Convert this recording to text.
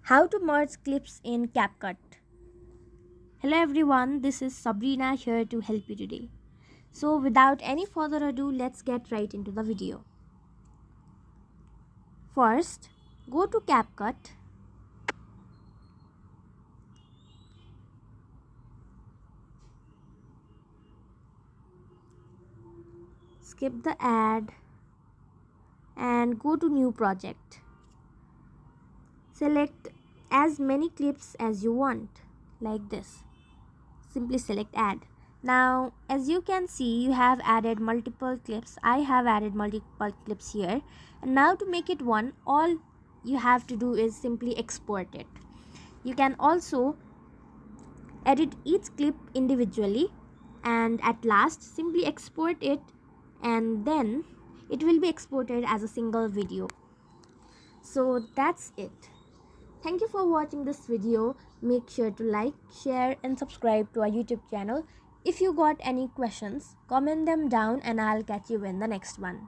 How to merge clips in CapCut. Hello everyone, this is Sabrina here to help you today. So without any further ado, let's get right into the video. First, go to CapCut. Skip the ad and go to new project. Select as many clips as you want, like this. Simply select add. Now as you can see, you have added multiple clips. I have added multiple clips here, and now to make it one, all you have to do is simply export it. You can also edit each clip individually, and at last simply export it, and then it will be exported as a single video. So that's it. Thank you for watching this video. Make sure to like, share and subscribe to our YouTube channel. If you got any questions, comment them down and I'll catch you in the next one.